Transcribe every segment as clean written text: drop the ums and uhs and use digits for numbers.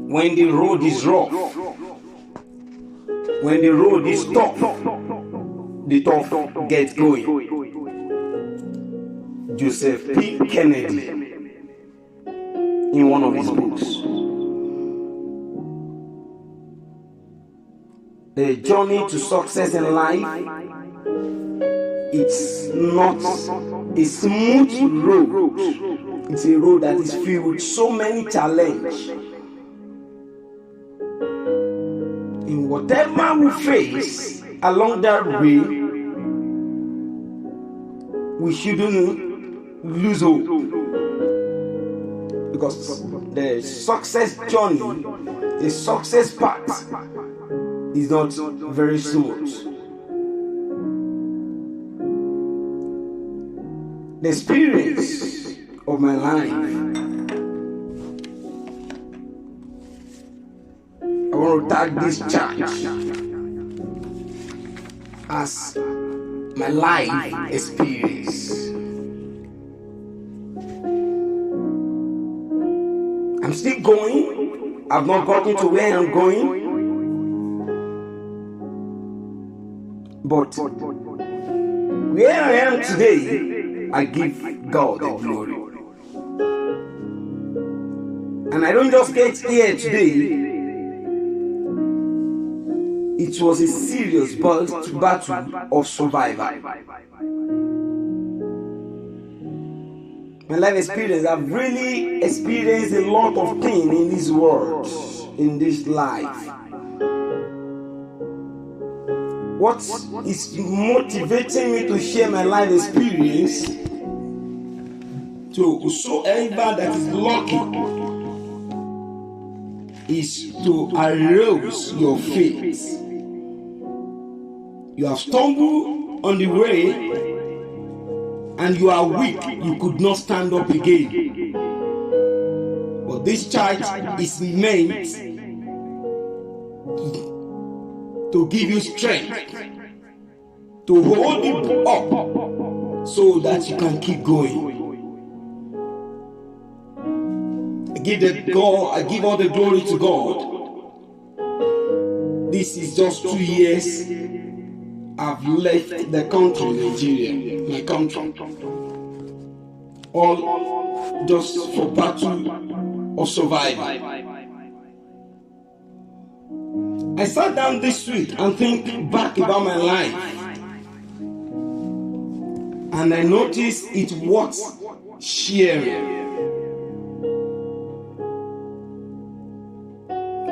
when the road is rough, when the road is tough, the tough gets going. Joseph P. Kennedy, in one of his books, the journey to success in life, it's not a smooth road. It's a road that is filled with so many challenges. In whatever we face along that way, we shouldn't lose hope, because the success journey, the success path is not very smooth. The experience of my life, I want to tag this church as my life experience. I'm still going. I've not gotten to where I'm going. But where I am today, I give God the glory. And I don't just get here today. It was a serious battle of survival. My life experience, I've really experienced a lot of pain in this world, in this life. What is motivating me to share my life experience to whosoever that is lucky is to arouse your faith. You have stumbled on the way and you are weak, you could not stand up again. But this church is meant to give you strength, to hold you up so that you can keep going. I give all the glory to God. This is just 2 years I've left the country, Nigeria, my country, all just for battle of survival. I sat down this week and think back about my life, and I noticed it worth sharing.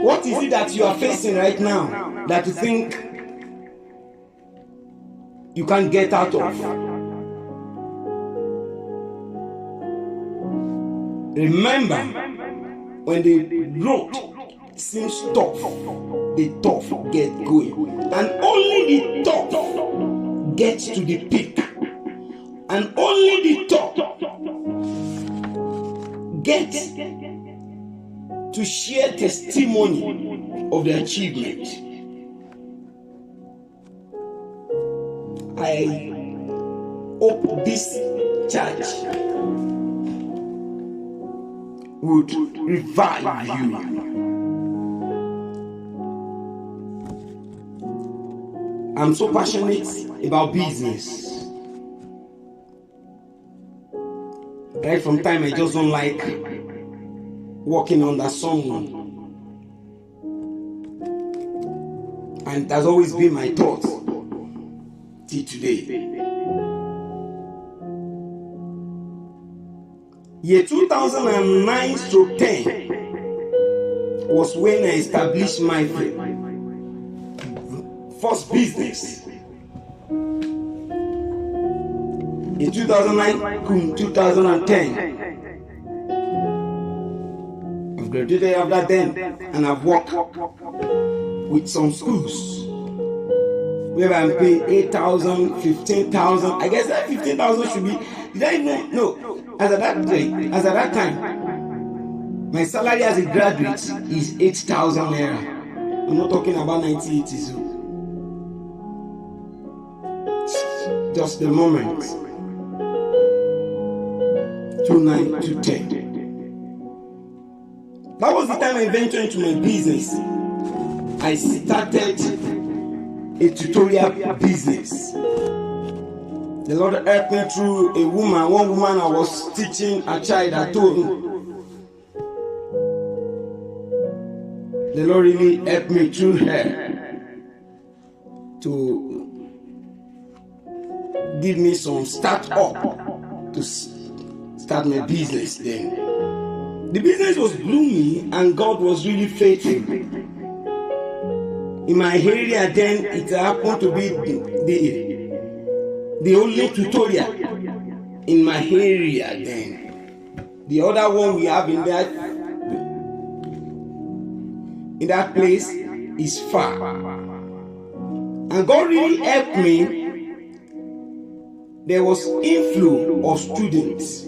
What is it that you are facing right now that you think you can't get out of? Remember, when the road seems tough, the tough get going, and only the tough gets to the peak, and only the tough gets to share testimony of the achievement. I hope this church would revive you. I'm so passionate about business. Right from time, I just don't like working under someone. And it has always been my thought till today. Year 2009-10 was when I established my first business. In 2009 2010, I've graduated after then, and I've worked with some schools where I'm paying 8,000, 15,000. I guess that 15,000 should be. Did I even know? As at that time, my salary as a graduate is 8,000 naira. I'm not talking about 1980s. Just the moment. 2009 to 10. That was the time I ventured into my business. I started a tutorial business. The Lord helped me through a woman. One woman I was teaching a child at home. The Lord really helped me through her to give me some start up to start my business then. The business was gloomy and God was really faithful. In my area then, it happened to be the only tutorial in my area then. The other one we have in that place is far. And God really helped me. There was inflow of students.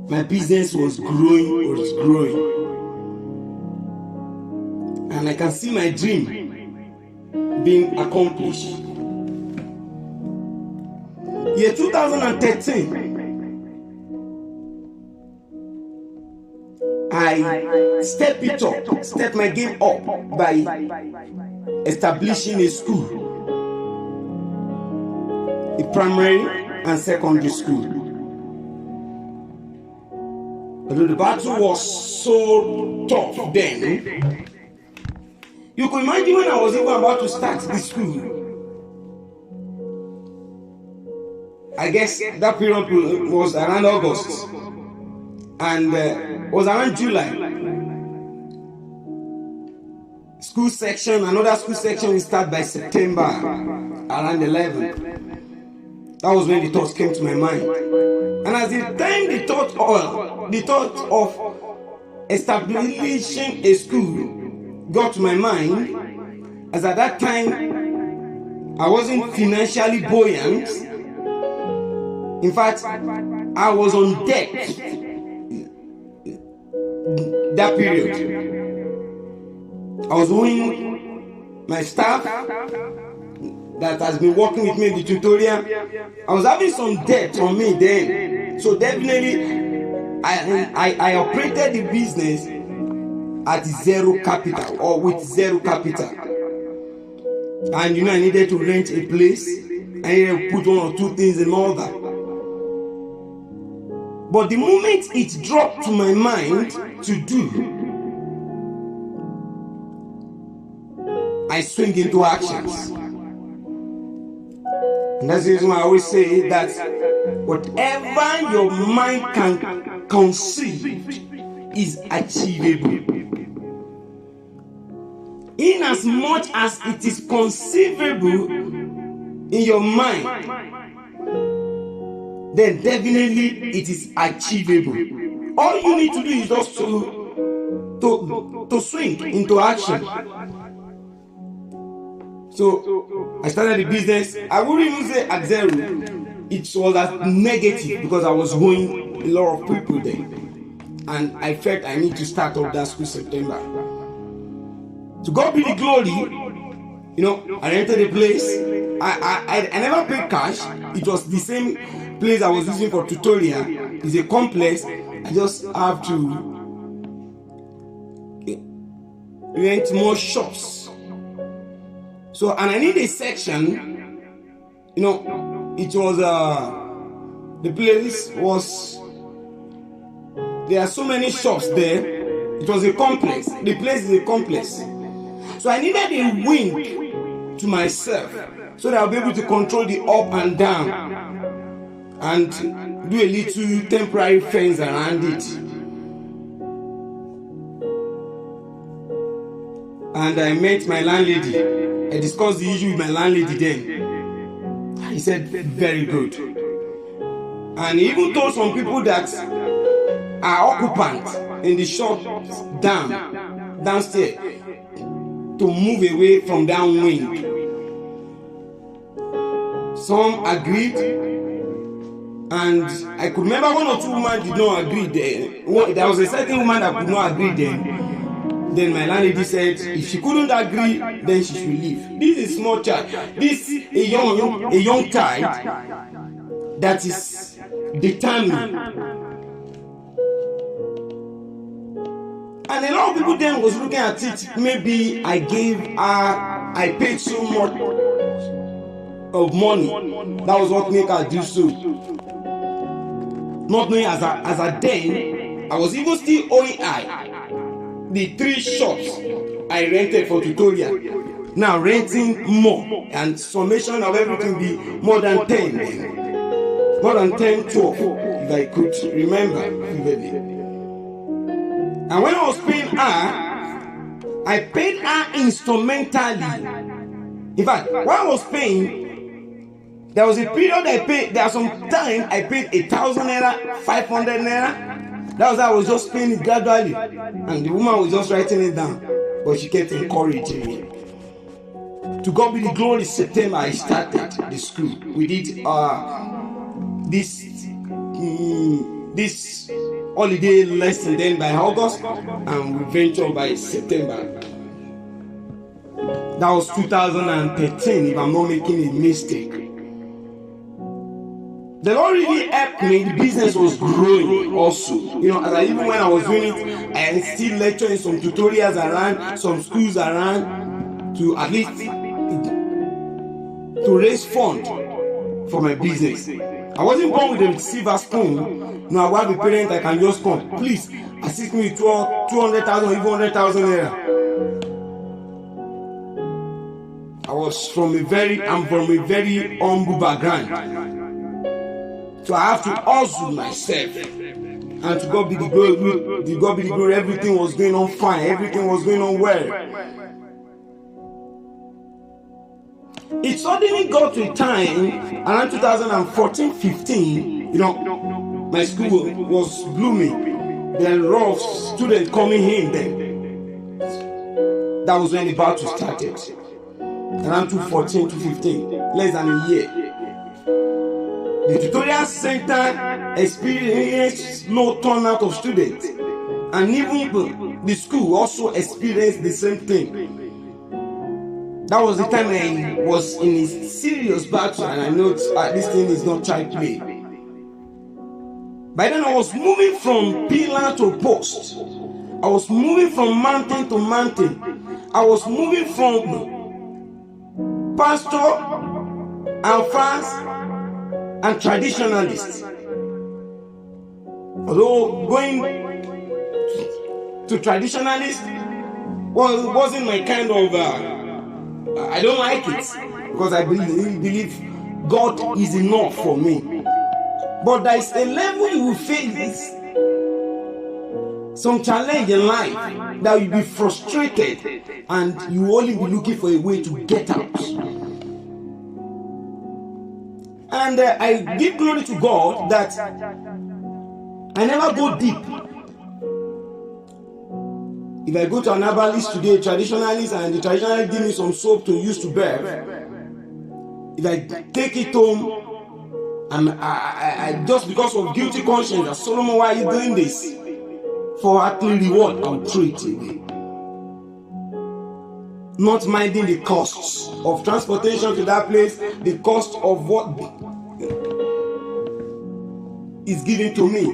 My business was growing. And I can see my dream being accomplished. Year 2013, I step my game up by establishing a school, a primary and secondary school. Although the battle was so tough then, you could imagine when I was even about to start the school. I guess that period was around August and was around July. School section, another school section will start by September, around 11. That was when the thoughts came to my mind. And as the time the thought of establishing a school got to my mind, as at that time I wasn't financially buoyant. In fact, I was on debt that period. I was owing my staff that has been working with me in the tutorial. I was having some debt on me then. So definitely, I operated the business at zero capital or with zero capital. And I needed to rent a place. I needed to put one or two things in order. But the moment it dropped to my mind to do, I swing into actions. And that's the reason why I always say that whatever your mind can conceive is achievable. In as much as it is conceivable in your mind, then definitely it is achievable. All you need to do is just to swing into action. So I started the business. I wouldn't even say at zero. It was at negative because I was owing a lot of people there. And I felt I need to start off that school September. To God be the glory. I rented a place. I never paid cash. It was the same place I was using for tutorial. It's a complex. I just have to rent more shops. So, and I need a section. It was the place was. There are so many shops there. It was a complex. The place is a complex. So I needed a wing to myself so that I'll be able to control the up and down and do a little temporary fence around it. And I met my landlady. I discussed the issue with my landlady then. He said, very good. And he even told some people that are occupants in the shop downstairs to move away from downwind. Some agreed, and I could remember one or two women did not agree there. There was a certain woman that could not agree then. Then my landlady said if she couldn't agree, then she should leave. This is a small child. This is a young child that is determined. And a lot of people then was looking at it, maybe I paid so much of money. That was what made her do so. Not knowing as a then, I was even still owing the 3 shops I rented for tutorial. Now renting more, and summation of everything be more than 10 then. More than 10, 12, if I could remember vividly. And when I was paying her, I paid her instrumentally. In fact, when I was paying, there was a period I paid, there was some time I paid 1,000 naira, 500 naira. That was how I was just paying it gradually. And the woman was just writing it down. But she kept encouraging me. To God be the glory, September I started the school. We did this holiday lesson then by August, and we ventured by September. That was 2013, if I'm not making a mistake. The Lord really helped me. The business was growing also. Even when I was doing it, I still lecture in some tutorials around, some schools around, to at least to raise funds for my business. I wasn't born with a silver spoon. No, I have a parent I can just come. Please assist me with 200,000, even 100,000 naira. I'm from a very humble background. So I have to hustle myself. And to God be the glory, everything was going on fine, everything was going on well. It suddenly got to a time around 2014-15, my school was blooming. There were rough students coming in then. That was when the battle started. Around 2014-15, less than a year. The tutorial center experienced low turnout of students, and even the school also experienced the same thing. That was the time I was in a serious battle, and I know this thing is not child play. By then I was moving from pillar to post. I was moving from mountain to mountain. I was moving from pastor and fast and traditionalist. Although going to traditionalist wasn't my kind of I don't like it, because I believe God is enough for me. But there is a level you will face some challenge in life that you'll be frustrated, and you will only be looking for a way to get out. And I give glory to God that I never go deep. If I go to an herbalist today, traditionalist, and the traditionalist give me some soap to use to bathe, if I take it home, I just because of guilty conscience, that Solomon, why are you doing this? For earthly reward, I'll throw it away. Not minding the costs of transportation to that place, the cost of what is given to me.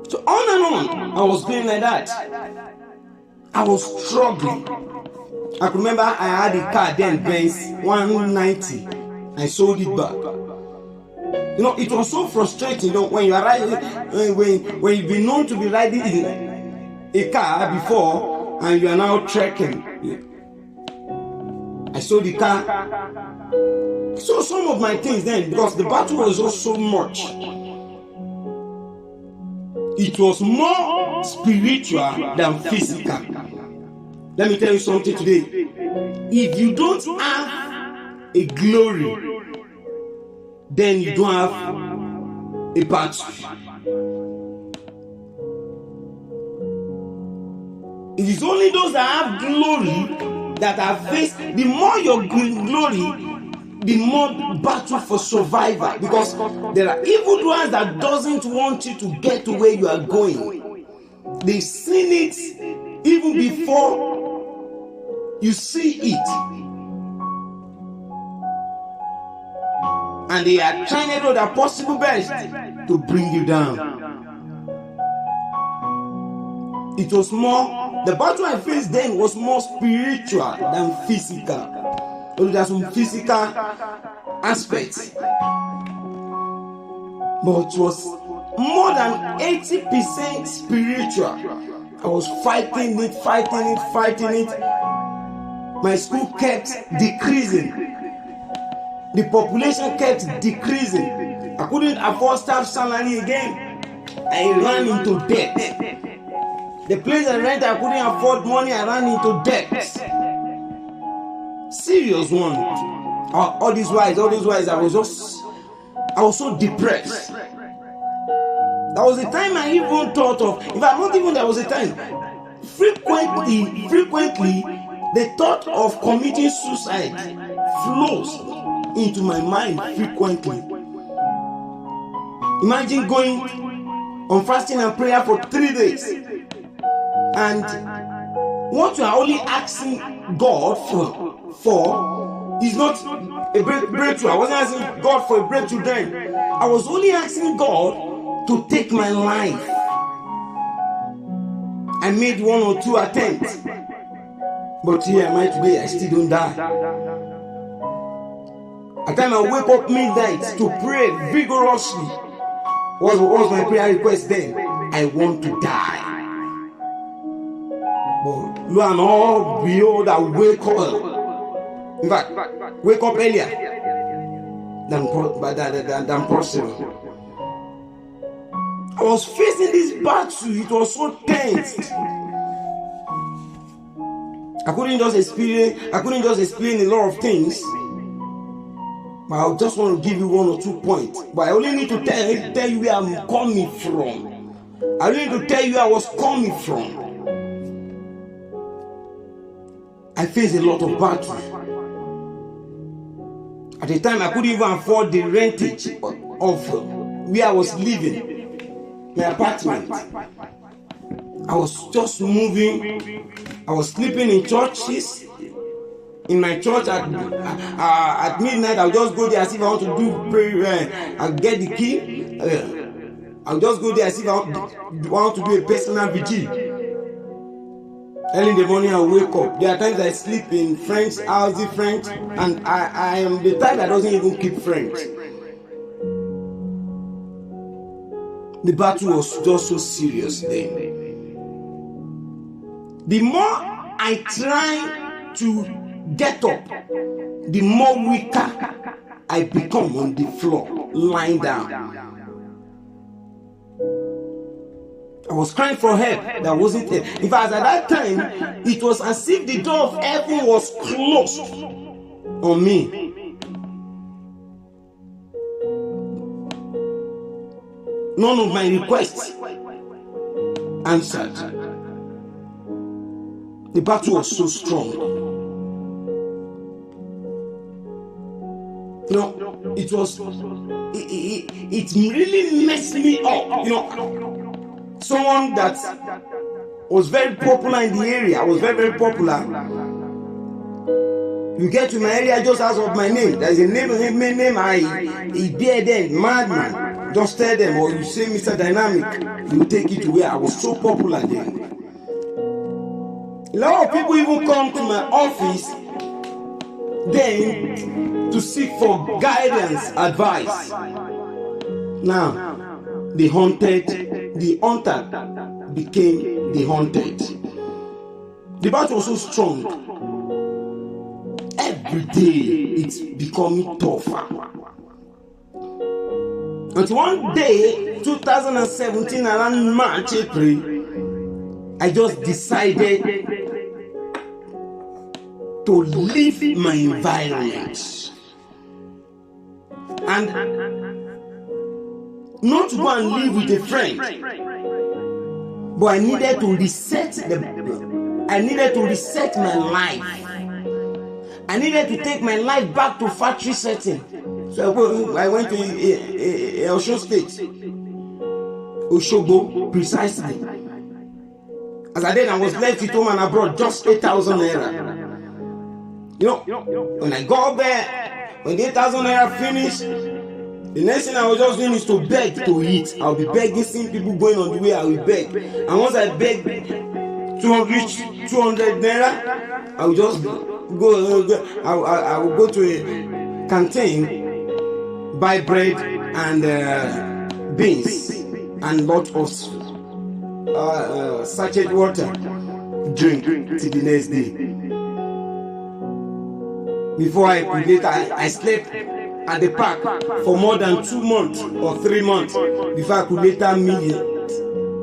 So on and on, I was going like that. I was struggling. I can remember I had a car then, Benz 190. I sold it back. It was so frustrating. When you are riding, when you've been known to be riding in a car before, and you are now trekking. I sold the car. So some of my things then, because the battle was just so much. It was more spiritual than physical. Let me tell you something today. If you don't have a glory, then you don't have a battle. It is only those that have glory that are faced. The more your glory, the more battle for survival, because there are evildoers that doesn't want you to get to where you are going. They've seen it even before you see it, and they are trying to do their possible best to bring you down. It was more, the battle I faced then was more spiritual than physical. Although there's some physical aspects, but it was more than 80% spiritual. I was fighting it. My school kept decreasing. The population kept decreasing. I couldn't afford staff salary again. I ran into debt. The place I rented, I couldn't afford money. I ran into debt. Serious one. All these wise, I was so depressed. That was the time I even thought of, in fact, not even that was the time. Frequently, the thought of committing suicide flows into my mind frequently. Imagine going on fasting and prayer for 3 days, and what you are only asking God for is not a breakthrough. I wasn't asking God for a breakthrough then. I was only asking God to take my life. I made 1 or 2 attempts, but here am I today. I still don't die. At time I wake up midnight to pray vigorously. What was my prayer request then? I want to die. But lo and behold, I wake up. In fact, wake up earlier than possible. I was facing this battle. It was so tense. I couldn't just explain a lot of things. But I just want to give you 1 or 2 points. But I only need to tell you where I'm coming from. I only need to tell you where I was coming from. I faced a lot of battles. At the time, I couldn't even afford the rentage of where I was living. My apartment. I was just moving. I was sleeping in churches. In my church at midnight, I'll just go there as if I want to do prayer. I'll get the key. I'll just go there as if I want to do a personal vigil. Early in the morning, I'll wake up. There are times I sleep in friends' house, and I am the type that doesn't even keep friends. The battle was just so serious then. The more I try to get up, the more weaker I become on the floor, lying down. I was crying for help that wasn't there. In fact, at that time, it was as if the door of heaven was closed on me. None of my requests answered. The battle was so strong. It really messed me up. Someone that was very popular in the area. I was very, very popular. You get to my area just as of my name. There's a name I bear then, madman. Just tell them, or you say Mr. Dynamic, you take it to where I was so popular then. A lot of people even come to my office then to seek for guidance, advice. Now, the hunter became the hunted. The battle was so strong. Every day it's becoming tougher. Until one day, 2017, around March, April, I just decided to leave my environment. And not to go and live with a friend, but I needed to reset my life. I needed to take my life back to factory setting. So I went to Osun State, Osogbo, precisely. As I did, I was left with home and abroad just 8,000 naira. When I got there, when the 8,000 naira finished, the next thing I was just doing is to beg to eat. I'll be begging, seeing people going on the way, I will beg. And once I beg, 200 naira, I will just go. I will go to a canteen, buy bread and beans and lot of sachet water, drink till the next day. Before I slept at the park for more than 2 months or 3 months before I could later meet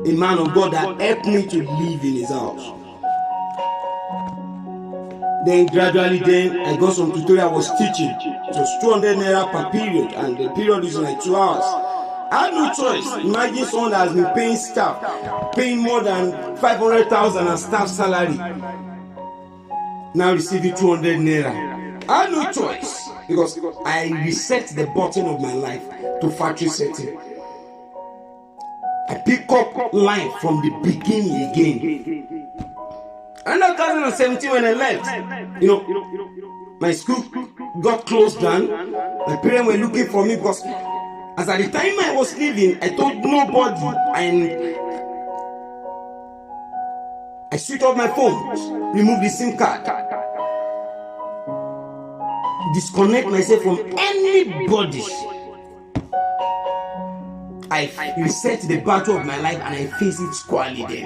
a man of God that helped me to live in his house. Then gradually I got some tutorial I was teaching. It was 200 naira per period, and the period is like 2 hours. I had no choice. Imagine someone that has been paying staff, paying more than 500,000 as staff salary, now receiving 200 naira. I had no choice because I reset the button of my life to factory setting. I pick up life from the beginning again. And 2017 when I left, my school got closed down. My parents were looking for me because as at the time I was leaving, I told nobody, and I switched off my phone, removed the SIM card, disconnect myself from anybody. I reset the battle of my life and I face it squarely then.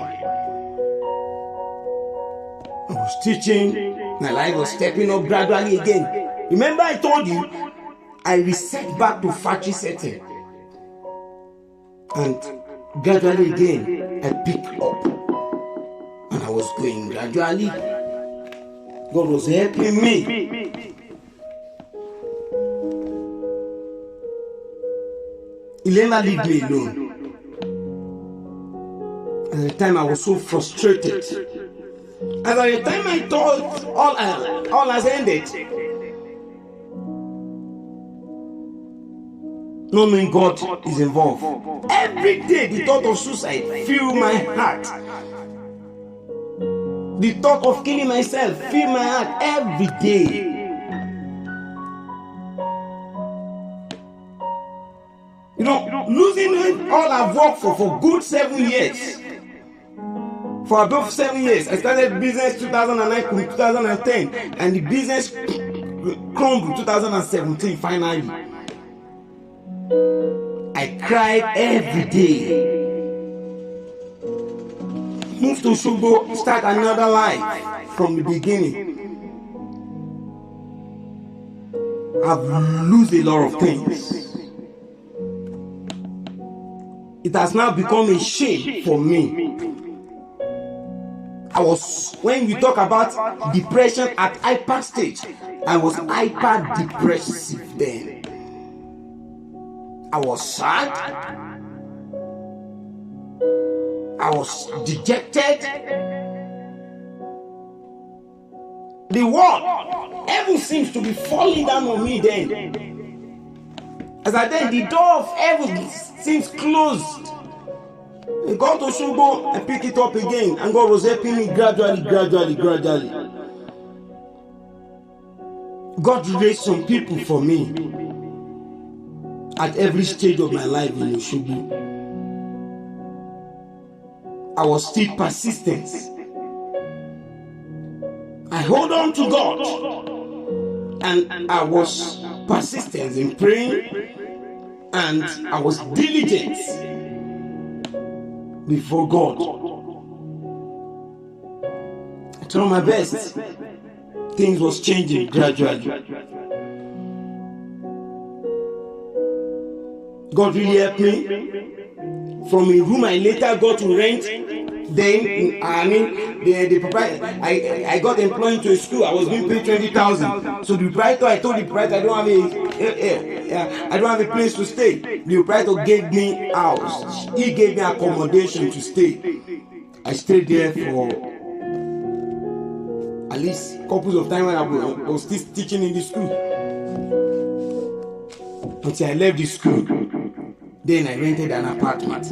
I was teaching, my life was stepping up gradually again. Remember I told you, I reset back to factory setting. And gradually again, I picked up. And I was going gradually. God was helping me. He never leave me alone. At the time I was so frustrated. And at the time I thought all has ended. Not knowing God is involved. Every day the thought of suicide filled my heart. The thought of killing myself filled my heart every day. Losing all I've worked for good 7 years. For above 7 years. I started business 2009 to 2010. And the business crumbled 2017 finally. I cried every day. Moved to Osogbo, start another life from the beginning. I've lost a lot of things. It has now become a shame for me. When we talk about depression at hyper stage, I was hyper depressive then. I was sad. I was dejected. The world, heaven seems to be falling down on me then. As I then, the door of heaven seems closed. I got to Osogbo and pick it up again, and God was helping me gradually. God raised some people for me at every stage of my life in Osogbo. I was still persistent. I hold on to God, and I was persistent in praying, and I was diligent before God. I tried my best. Things was changing gradually. God really helped me. From a room I later got to rent, then the proprietor, I got employed to a school. I was being paid 20,000. So the proprietor, I told the proprietor I don't have a place to stay. The proprietor gave me house. He gave me accommodation to stay. I stayed there for at least couples of times when I was still teaching in the school. Until I left the school. Then I rented an apartment.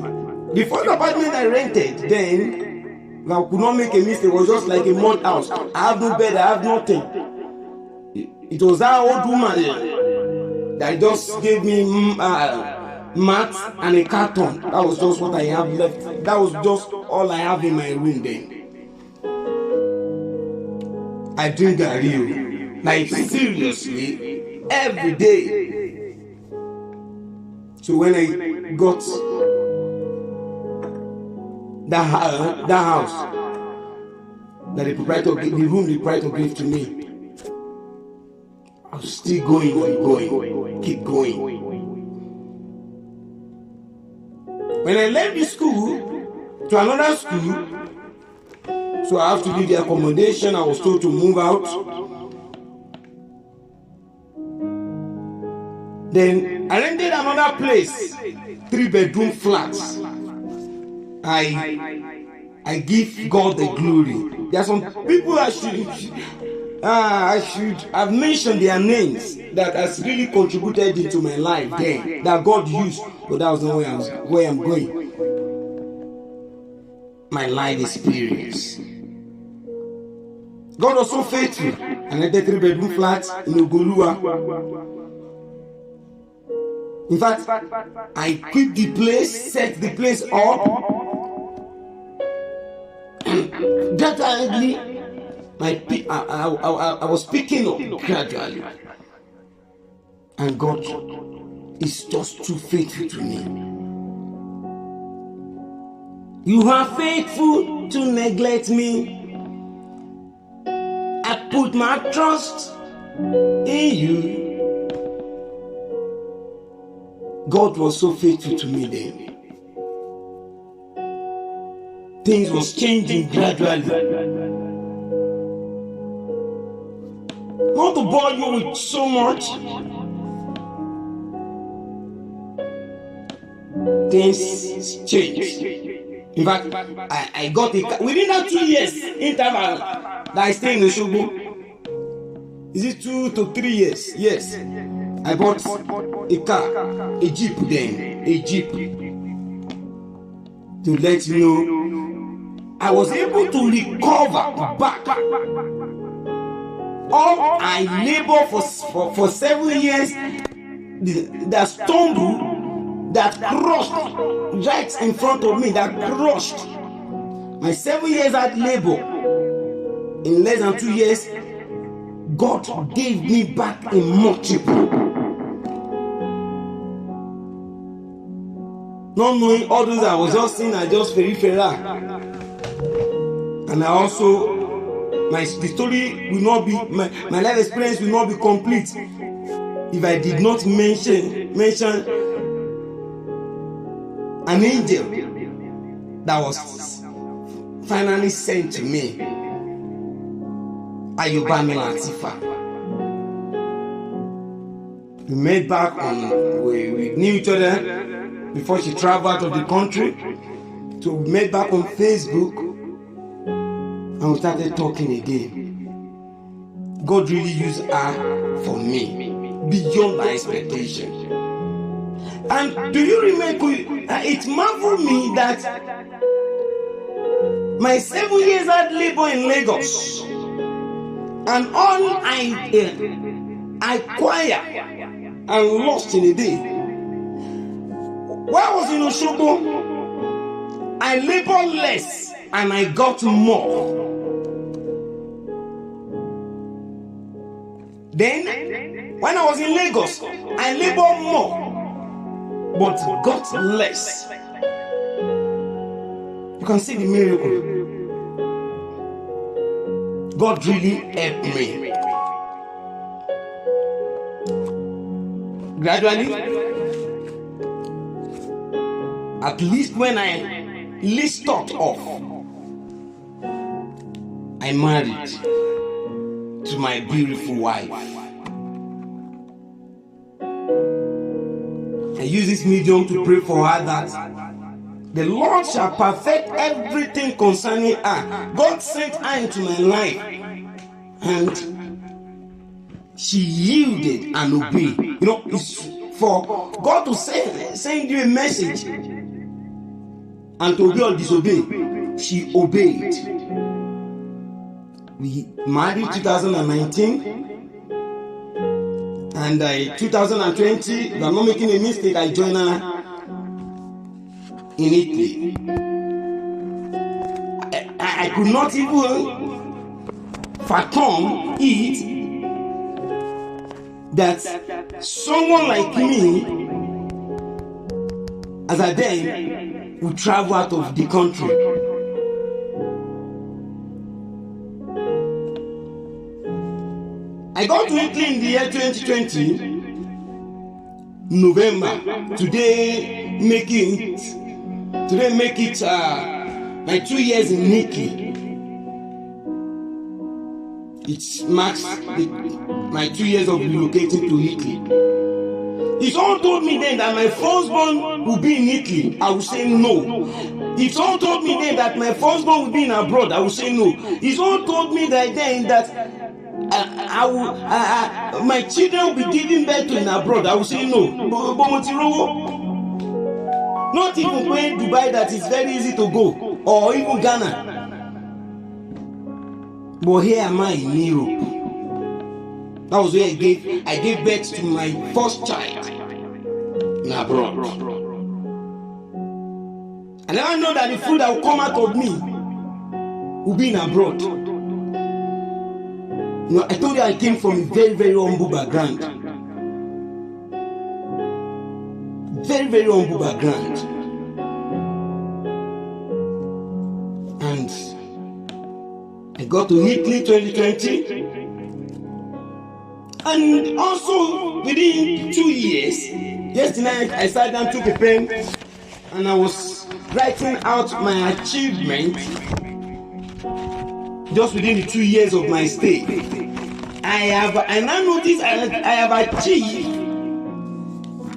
The first apartment I rented, then I could not make a mistake. It was just like a mud house. I have no bed, I have nothing. It was that old woman that just gave me mat and a carton. That was just what I have left. That was just all I have in my room then. I drink garri, like seriously, every day. So when I got that house that the room the proprietor gave to me, I was still going and going, keep going. When I left the school to another school, so I have to leave the accommodation. I was told to move out. Then I rented another place, 3-bedroom flats. I give God the glory. There are some people I should have mentioned their names that has really contributed into my life then, that God used, but that was not where I'm going. My life experience. God was so faithful. I rented 3-bedroom flats in Ogolua. In fact, I quit the place, set the place up. Gradually, I was picking up gradually. And God is just too faithful to me. You are faithful to neglect me. I put my trust in you. God was so faithful to me then. Things was changing gradually. Not to bore you with so much. Things changed. In fact, I got a car. Within that 2 years interval that I stayed in Osogbo, is it 2 to 3 years? Yes. I bought a car, a Jeep then, a Jeep. To let you know, I was able to recover back all I labored for 7 years. The stumble that crushed right in front of me, that crushed my 7 years at labor. In less than 2 years, God gave me back in multiple. Not knowing all those I was just seeing are just peripheral. And I also, the story will not be, my life experience will not be complete if I did not mention an angel that was finally sent to me. Ayobami Latifa. We met back we knew each other before she traveled out of the country. So we met back on Facebook and we started talking again. God really used her for me beyond my expectation. And do you remember, it marveled me that my 7 years at labor in Lagos and all I acquired and lost in a day. When I was in Osogbo, I labored less and I got more. Then, when I was in Lagos, I labored more, but got less. You can see the miracle. God really helped me. Gradually, at least when I least thought of, I married to my beautiful wife. I use this medium to pray for her that the Lord shall perfect everything concerning her. God sent her into my life and she yielded and obeyed. You know, it's for God to send you a message and to obey or disobey. She obeyed. We married 2019 and 2020, if I'm not making a mistake, I joined her in Italy. I could not even fathom it that someone like me, as I then, would travel out of the country. I got to Italy in the year 2020, November. Today make it my 2 years in Italy. It marks my 2 years of relocating to Italy. If someone told me then that my firstborn would be in Italy, I would say no. If someone told me then that my firstborn would be in abroad, I would say no. If someone told me that then that my children will be giving birth to in abroad, I will say no. Not even going to Dubai, that is very easy to go, or even Ghana. But here am I in Europe. That was where I gave birth to my first child in abroad. I never know that the food that will come out of me will be in abroad. You know, I told you I came from a very, very humble background. Very, very humble background. And I got to Italy 2020. And also within 2 years, yesterday I sat down, took a pen, and I was writing out my achievement just within the 2 years of my stay. I now notice I have achieved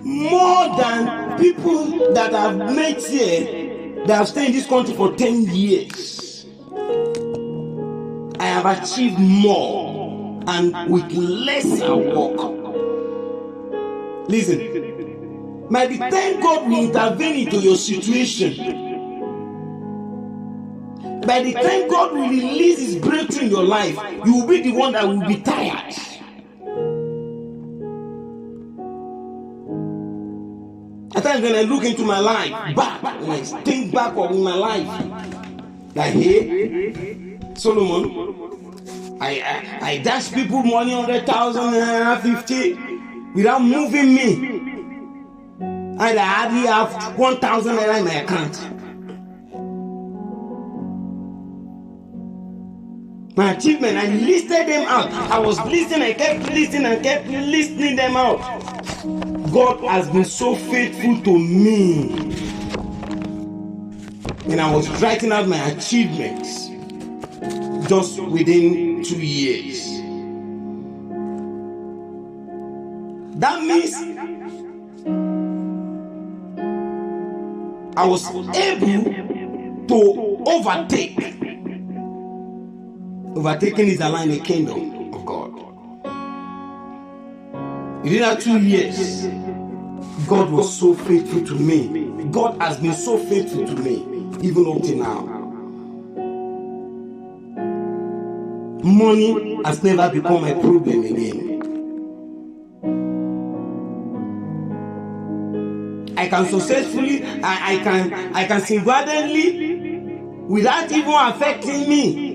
more than people that have met here that have stayed in this country for 10 years. I have achieved more and with lesser work. Listen, by the time God will intervene into your situation, by the time God will release His breakthrough in your life, you will be the one that will be tired. At times when I look into my life, when I think back on my life, like, hey, Solomon, I dash people money 100,000, 50, without moving me. And I hardly have 1,000 in my account. My achievement, I listed them out. I was listening, I kept listening, and kept listening them out. God has been so faithful to me. And I was writing out my achievements just within 2 years. That means I was able to overtake. Overtaking is aligned in the kingdom of God. Within that 2 years, God was so faithful to me. God has been so faithful to me, even up till now. Money has never become my problem again. I can successfully, I can single-handedly, without even affecting me,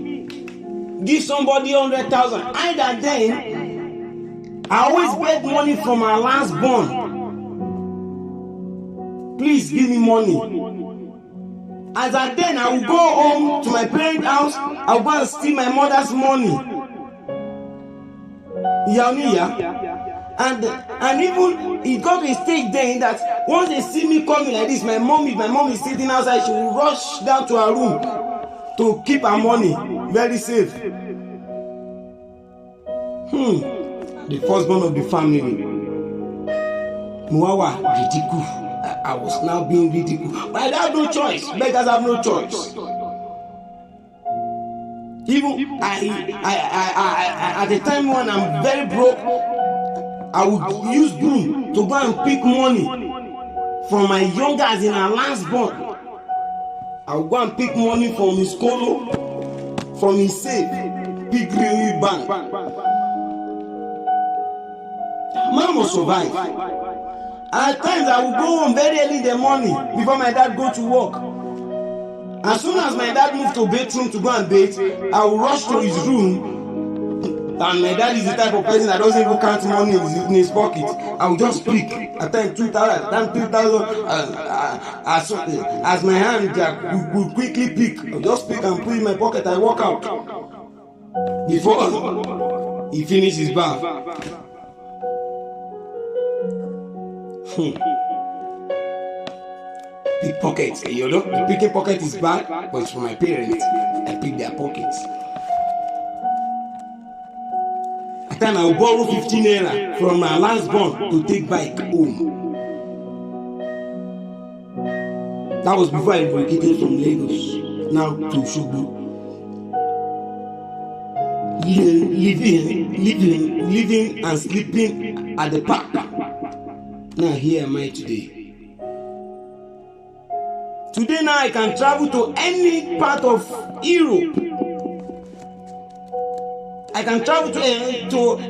give somebody 100,000. Either then, I always beg money from my last born. Please give me money. As I then, I will go home to my parents' house. I will go and steal my mother's money. And even it got to a stage then that once they see me coming like this, my mom is sitting outside, she will rush down to her room to keep her money very safe. The firstborn of the family. Muawa, ridicule. I was now being ridiculed. But I have no choice. Beggars have no choice. Even I at the time when I'm very broke, I would use broom to go and pick money from my youngest in her last born. I would go and pick money from his colo, from his safe, big real bank. Man must survive. At times I would go home very early in the morning before my dad go to work. As soon as my dad moved to bedroom to go and bathe, I would rush to his room And my dad is the type of person that doesn't even count money in his pocket. I will just pick. At times 2,000, at times 3,000. As my hand will quickly pick. I will just pick and put in my pocket. I walk out before he finishes his bath. Pickpocket. You know, the picking pocket is bad, but it's for my parents. I pick their pockets. At times I will borrow 15 naira from my last born to take bike home. That was before I relocated from Lagos, now to Osogbo. Living and sleeping at the park. Now here am I today. Today now I can travel to any part of Europe. I can travel to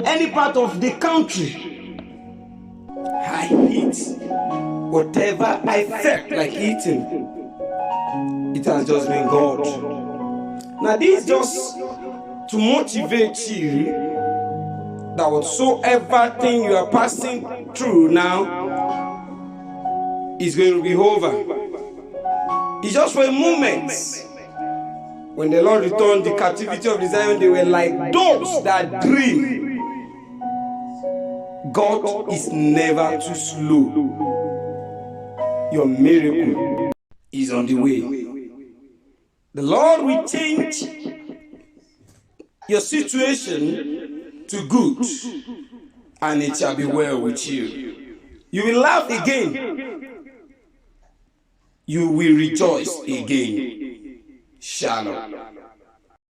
any part of the country. I eat whatever I felt like eating. It has just been God. Now this is just to motivate you that whatsoever thing you are passing through now is going to be over. It's just for a moment. When the Lord returned the captivity of the Zion, they were like those that dream. God is never too slow. Your miracle is on the way. The Lord will change your situation to good, and it shall be well with you. You will laugh again. You will rejoice again. Shalom.